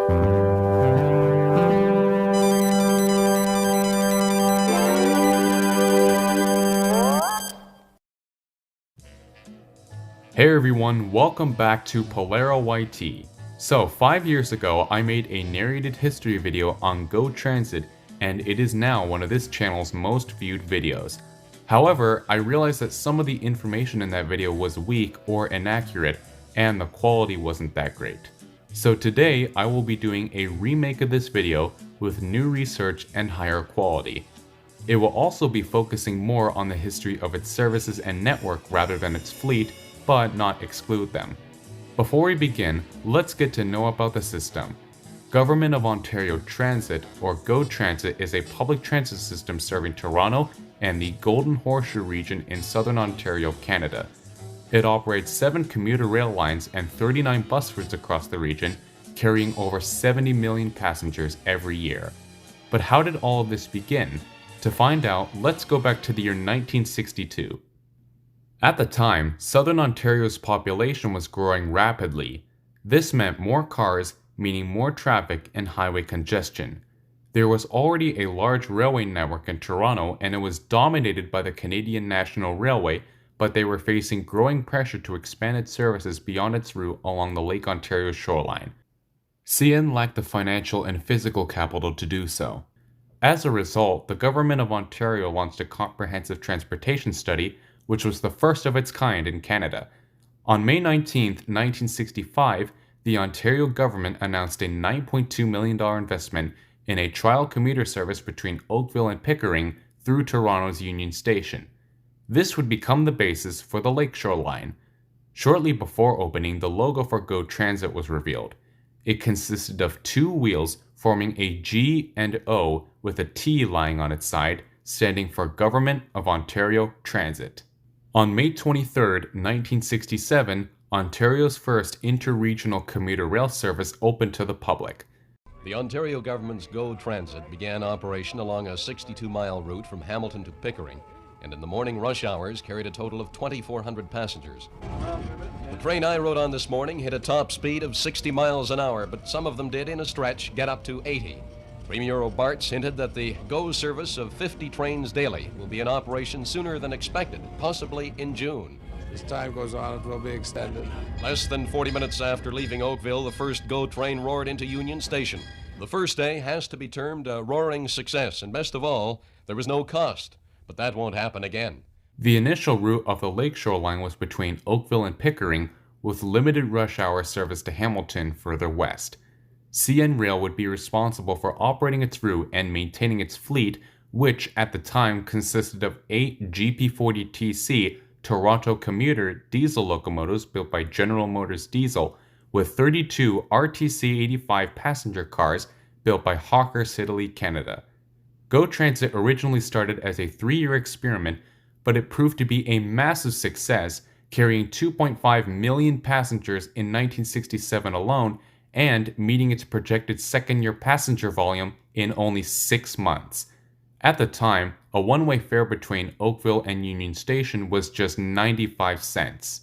Hey everyone, welcome back to Polara-YT. So 5 years ago I made a narrated history video on GO Transit and it is now one of this channel's most viewed videos. However, I realized that some of the information in that video was weak or inaccurate and the quality wasn't that great. So today I will be doing a remake of this video with new research and higher quality. It will also be focusing more on the history of its services and network rather than its fleet, but not exclude them. Before we begin, let's get to know about the system. Government of Ontario Transit, or GO Transit, is a public transit system serving Toronto and the Golden Horseshoe region in southern Ontario, Canada. It operates 7 commuter rail lines and 39 bus routes across the region, carrying over 70 million passengers every year. But how did all of this begin? To find out, let's go back to the year 1962. At the time, Southern Ontario's population was growing rapidly. This meant more cars, meaning more traffic and highway congestion. There was already a large railway network in Toronto and it was dominated by the Canadian National Railway, but they were facing growing pressure to expand its services beyond its route along the Lake Ontario shoreline. CN lacked the financial and physical capital to do so. As a result, the Government of Ontario launched a comprehensive transportation study, which was the first of its kind in Canada. On May 19, 1965, the Ontario government announced a $9.2 million investment in a trial commuter service between Oakville and Pickering through Toronto's Union Station. This would become the basis for the Lakeshore line. Shortly before opening, the logo for GO Transit was revealed. It consisted of 2 wheels forming a G and O with a T lying on its side, standing for Government of Ontario Transit. On May 23, 1967, Ontario's first interregional commuter rail service opened to the public. The Ontario government's GO Transit began operation along a 62-mile route from Hamilton to Pickering, and in the morning rush hours carried a total of 2,400 passengers. The train I rode on this morning hit a top speed of 60 miles an hour, but some of them did, in a stretch, get up to 80. Premier O'Bart's hinted that the GO service of 50 trains daily will be in operation sooner than expected, possibly in June. As time goes on, it will be extended. Less than 40 minutes after leaving Oakville, the first GO train roared into Union Station. The first day has to be termed a roaring success, and best of all, there was no cost. But that won't happen again. The initial route of the Lakeshore line was between Oakville and Pickering, with limited rush hour service to Hamilton further west. CN Rail would be responsible for operating its route and maintaining its fleet, which at the time consisted of 8 GP40TC Toronto commuter diesel locomotives built by General Motors Diesel, with 32 RTC-85 passenger cars built by Hawker Siddeley Canada. GO Transit originally started as a 3-year experiment, but it proved to be a massive success, carrying 2.5 million passengers in 1967 alone and meeting its projected second-year passenger volume in only 6 months. At the time, a one-way fare between Oakville and Union Station was just 95 cents.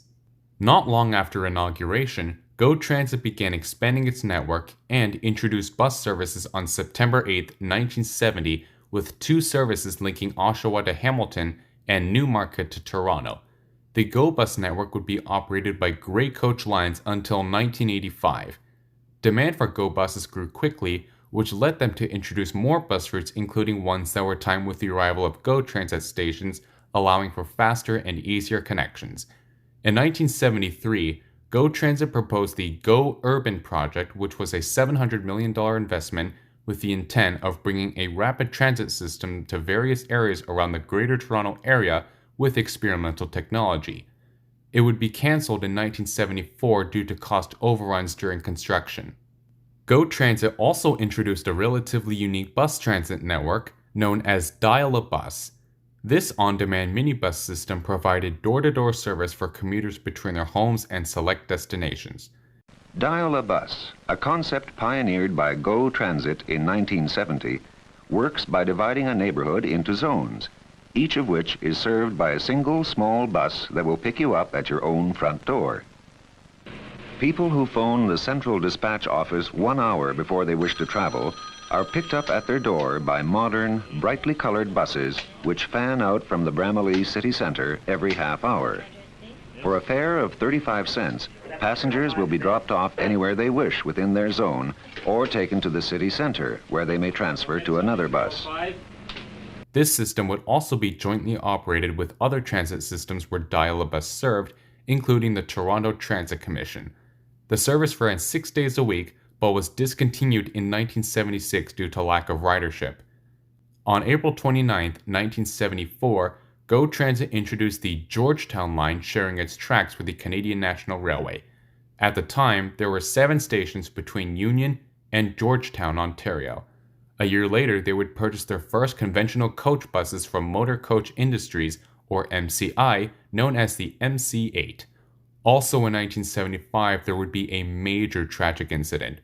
Not long after inauguration, GO Transit began expanding its network and introduced bus services on September 8, 1970, with 2 services linking Oshawa to Hamilton and Newmarket to Toronto. The GO bus network would be operated by Grey Coach Lines until 1985. Demand for GO buses grew quickly, which led them to introduce more bus routes, including ones that were timed with the arrival of GO Transit stations, allowing for faster and easier connections. In 1973, GO Transit proposed the GO Urban project, which was a $700 million investment with the intent of bringing a rapid transit system to various areas around the Greater Toronto Area with experimental technology. It would be cancelled in 1974 due to cost overruns during construction. GO Transit also introduced a relatively unique bus transit network known as Dial-A-Bus. This on-demand minibus system provided door-to-door service for commuters between their homes and select destinations. Dial-A-Bus, a concept pioneered by GO Transit in 1970, works by dividing a neighborhood into zones, each of which is served by a single small bus that will pick you up at your own front door. People who phone the Central Dispatch Office 1 hour before they wish to travel are picked up at their door by modern, brightly colored buses which fan out from the Bramalea city center every half hour. For a fare of 35 cents, passengers will be dropped off anywhere they wish within their zone or taken to the city center where they may transfer to another bus. This system would also be jointly operated with other transit systems where Dial-a-Bus served, including the Toronto Transit Commission. The service ran 6 days a week, but was discontinued in 1976 due to lack of ridership. On April 29, 1974, GO Transit introduced the Georgetown line, sharing its tracks with the Canadian National Railway. At the time, there were 7 stations between Union and Georgetown, Ontario. A year later, they would purchase their first conventional coach buses from Motor Coach Industries, or MCI, known as the MC8. Also in 1975, there would be a major tragic incident.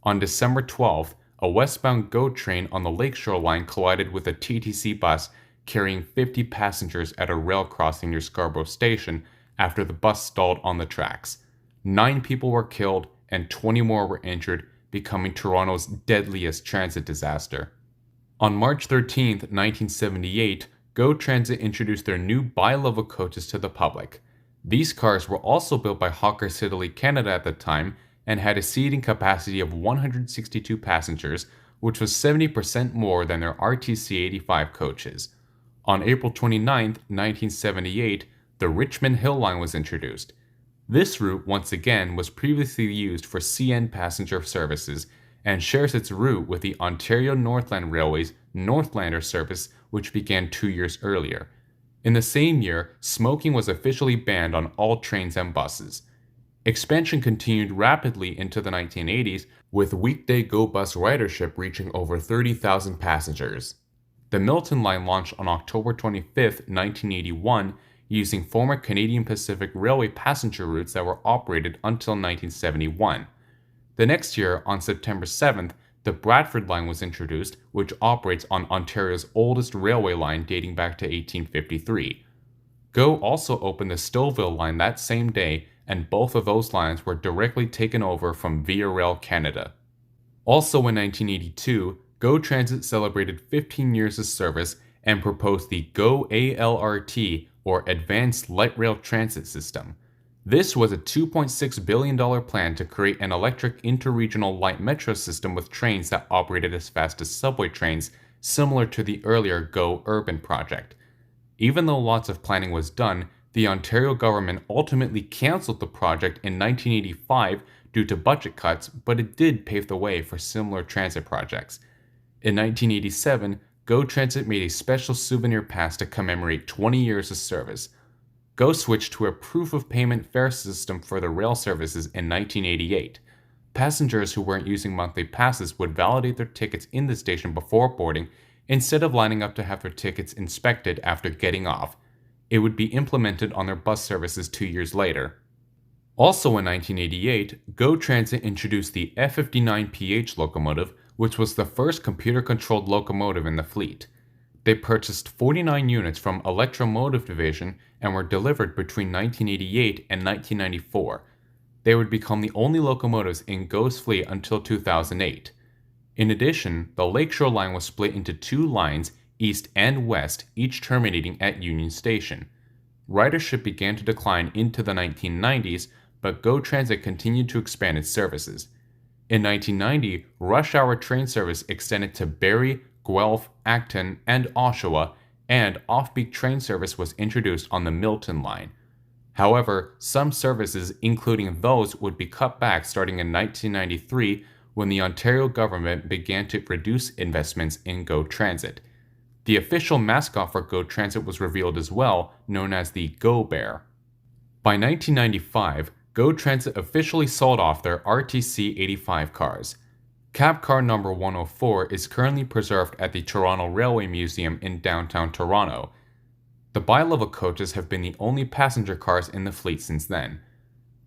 On December 12th, a westbound GO train on the Lakeshore line collided with a TTC bus carrying 50 passengers at a rail crossing near Scarborough Station after the bus stalled on the tracks. 9 people were killed and 20 more were injured, becoming Toronto's deadliest transit disaster. On March 13, 1978, GO Transit introduced their new bi-level coaches to the public. These cars were also built by Hawkers Italy Canada at the time and had a seating capacity of 162 passengers, which was 70% more than their RTC-85 coaches. On April 29, 1978, the Richmond Hill Line was introduced. This route, once again, was previously used for CN passenger services and shares its route with the Ontario Northland Railway's Northlander service, which began 2 years earlier. In the same year, smoking was officially banned on all trains and buses. Expansion continued rapidly into the 1980s, with weekday GO bus ridership reaching over 30,000 passengers. The Milton Line launched on October 25, 1981, using former Canadian Pacific Railway passenger routes that were operated until 1971. The next year, on September 7th, the Bradford Line was introduced, which operates on Ontario's oldest railway line dating back to 1853. GO also opened the Stouffville Line that same day, and both of those lines were directly taken over from Via Rail Canada. Also in 1982, GO Transit celebrated 15 years of service and proposed the GO-ALRT, or Advanced Light Rail Transit System. This was a $2.6 billion plan to create an electric interregional light metro system with trains that operated as fast as subway trains, similar to the earlier GO Urban project. Even though lots of planning was done, the Ontario government ultimately cancelled the project in 1985 due to budget cuts, but it did pave the way for similar transit projects. In 1987, GO Transit made a special souvenir pass to commemorate 20 years of service. GO switched to a proof-of-payment fare system for the rail services in 1988. Passengers who weren't using monthly passes would validate their tickets in the station before boarding, instead of lining up to have their tickets inspected after getting off. It would be implemented on their bus services 2 years later. Also in 1988, GO Transit introduced the F59PH locomotive, which was the first computer-controlled locomotive in the fleet. They purchased 49 units from Electromotive Division and were delivered between 1988 and 1994. They would become the only locomotives in GO's fleet until 2008. In addition, the Lakeshore line was split into 2 lines, east and west, each terminating at Union Station. Ridership began to decline into the 1990s, but GO Transit continued to expand its services. In 1990, rush hour train service extended to Barrie, Guelph, Acton, and Oshawa, and off-peak train service was introduced on the Milton line. However, some services, including those, would be cut back starting in 1993 when the Ontario government began to reduce investments in GO Transit. The official mascot for GO Transit was revealed as well, known as the Go Bear. By 1995, GO Transit officially sold off their RTC-85 cars. Cab car number 104 is currently preserved at the Toronto Railway Museum in downtown Toronto. The bi-level coaches have been the only passenger cars in the fleet since then.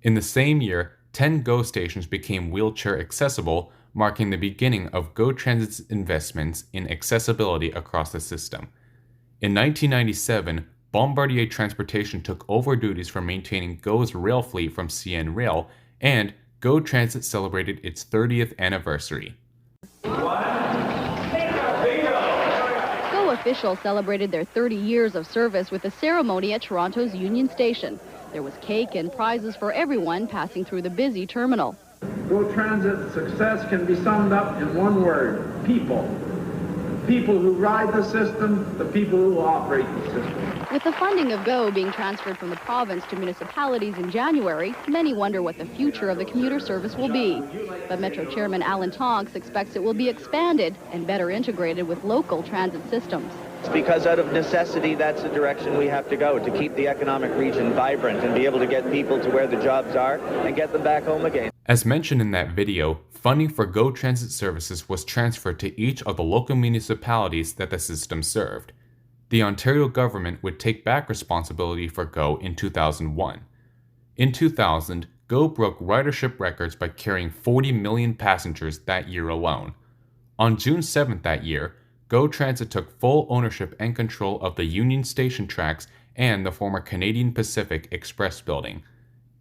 In the same year, 10 GO stations became wheelchair accessible, marking the beginning of GO Transit's investments in accessibility across the system. In 1997, Bombardier Transportation took over duties for maintaining GO's rail fleet from CN Rail, and GO Transit celebrated its 30th anniversary. GO officials celebrated their 30 years of service with a ceremony at Toronto's Union Station. There was cake and prizes for everyone passing through the busy terminal. GO Transit's success can be summed up in one word: people. People who ride the system, the people who operate the system. With the funding of GO being transferred from the province to municipalities in January, many wonder what the future of the commuter service will be. But Metro Chairman Alan Tonks expects it will be expanded and better integrated with local transit systems. It's because out of necessity, that's the direction we have to go, to keep the economic region vibrant and be able to get people to where the jobs are and get them back home again. As mentioned in that video, funding for GO Transit services was transferred to each of the local municipalities that the system served. The Ontario government would take back responsibility for GO in 2001. In 2000, GO broke ridership records by carrying 40 million passengers that year alone. On June 7th that year, GO Transit took full ownership and control of the Union Station tracks and the former Canadian Pacific Express building.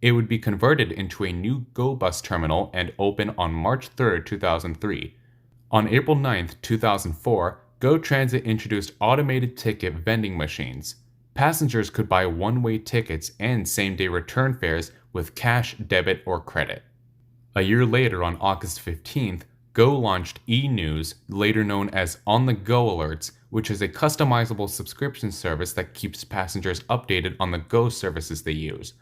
It would be converted into a new GO bus terminal and open on March 3, 2003. On April 9, 2004, GO Transit introduced automated ticket vending machines. Passengers could buy one-way tickets and same-day return fares with cash, debit, or credit. A year later, on August 15th, GO launched e-News, later known as On the GO-ALRTs, which is a customizable subscription service that keeps passengers updated on the GO services they use.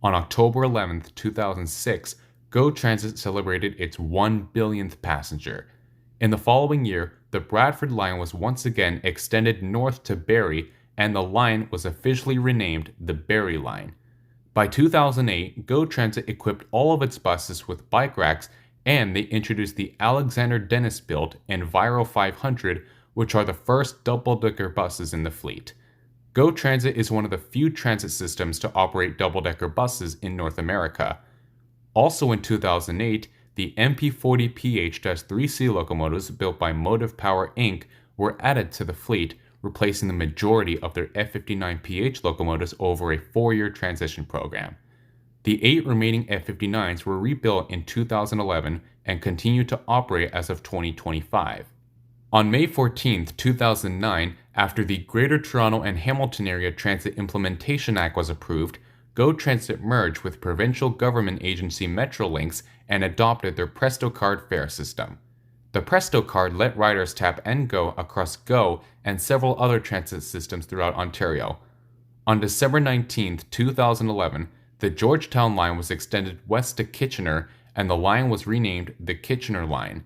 On October 11, 2006, GO Transit celebrated its 1 billionth passenger. In the following year, the Bradford line was once again extended north to Barrie, and the line was officially renamed the Barrie Line. By 2008, GO Transit equipped all of its buses with bike racks, and they introduced the Alexander Dennis-built Enviro 500, which are the first double-decker buses in the fleet. GO Transit is one of the few transit systems to operate double-decker buses in North America. Also in 2008, the MP40PH-3C locomotives built by Motive Power Inc. were added to the fleet, replacing the majority of their F59PH locomotives over a 4-year transition program. The 8 remaining F59s were rebuilt in 2011 and continue to operate as of 2025. On May 14, 2009, after the Greater Toronto and Hamilton Area Transit Implementation Act was approved, GO Transit merged with provincial government agency Metrolinx and adopted their Presto Card fare system. The Presto Card let riders tap and go across GO and several other transit systems throughout Ontario. On December 19, 2011, the Georgetown line was extended west to Kitchener, and the line was renamed the Kitchener Line.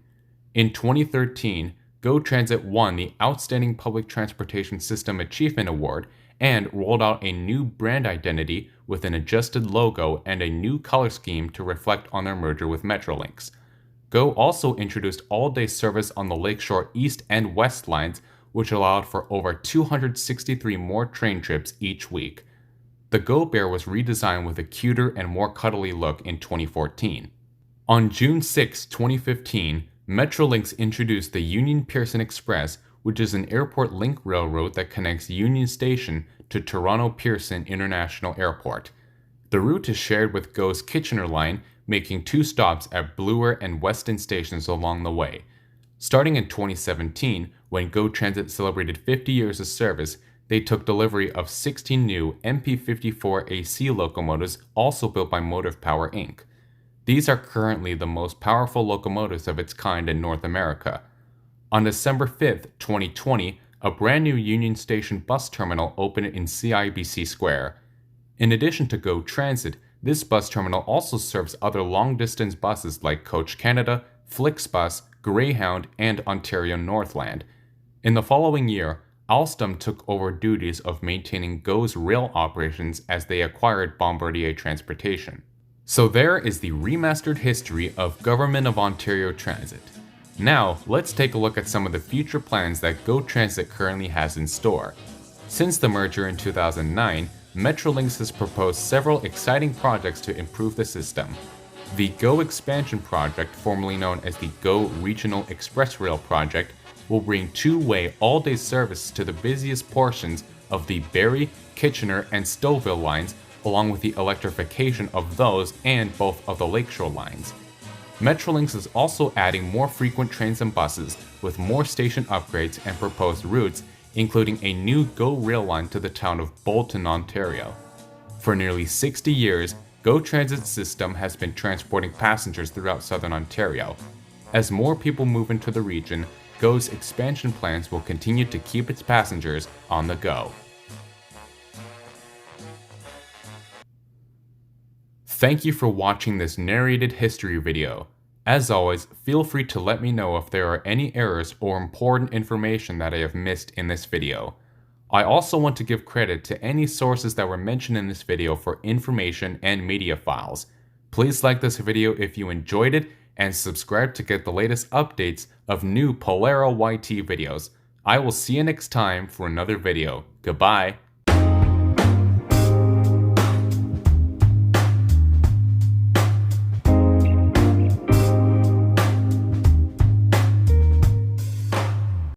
In 2013, GO Transit won the Outstanding Public Transportation System Achievement Award and rolled out a new brand identity with an adjusted logo and a new color scheme to reflect on their merger with Metrolinx. GO also introduced all-day service on the Lakeshore East and West lines, which allowed for over 263 more train trips each week. The GO Bear was redesigned with a cuter and more cuddly look in 2014. On June 6, 2015, Metrolinx introduced the Union Pearson Express, which is an airport link railroad that connects Union Station to Toronto Pearson International Airport. The route is shared with GO's Kitchener line, making 2 stops at Bloor and Weston stations along the way. Starting in 2017, when GO Transit celebrated 50 years of service, they took delivery of 16 new MP54AC locomotives, also built by Motive Power Inc. These are currently the most powerful locomotives of its kind in North America. On December 5, 2020, a brand new Union Station bus terminal opened in CIBC Square. In addition to GO Transit, this bus terminal also serves other long-distance buses like Coach Canada, Flixbus, Greyhound, and Ontario Northland. In the following year, Alstom took over duties of maintaining GO's rail operations as they acquired Bombardier Transportation. So there is the remastered history of Government of Ontario Transit. Now, let's take a look at some of the future plans that GO Transit currently has in store. Since the merger in 2009, Metrolinx has proposed several exciting projects to improve the system. The GO Expansion Project, formerly known as the GO Regional Express Rail Project, will bring two-way all-day service to the busiest portions of the Barrie, Kitchener, and Stouffville lines along with the electrification of those and both of the Lakeshore lines. Metrolinx is also adding more frequent trains and buses, with more station upgrades and proposed routes, including a new GO rail line to the town of Bolton, Ontario. For nearly 60 years, GO Transit's system has been transporting passengers throughout southern Ontario. As more people move into the region, GO's expansion plans will continue to keep its passengers on the go. Thank you for watching this narrated history video. As always, feel free to let me know if there are any errors or important information that I have missed in this video. I also want to give credit to any sources that were mentioned in this video for information and media files. Please like this video if you enjoyed it and subscribe to get the latest updates of new Polara-YT videos. I will see you next time for another video. Goodbye.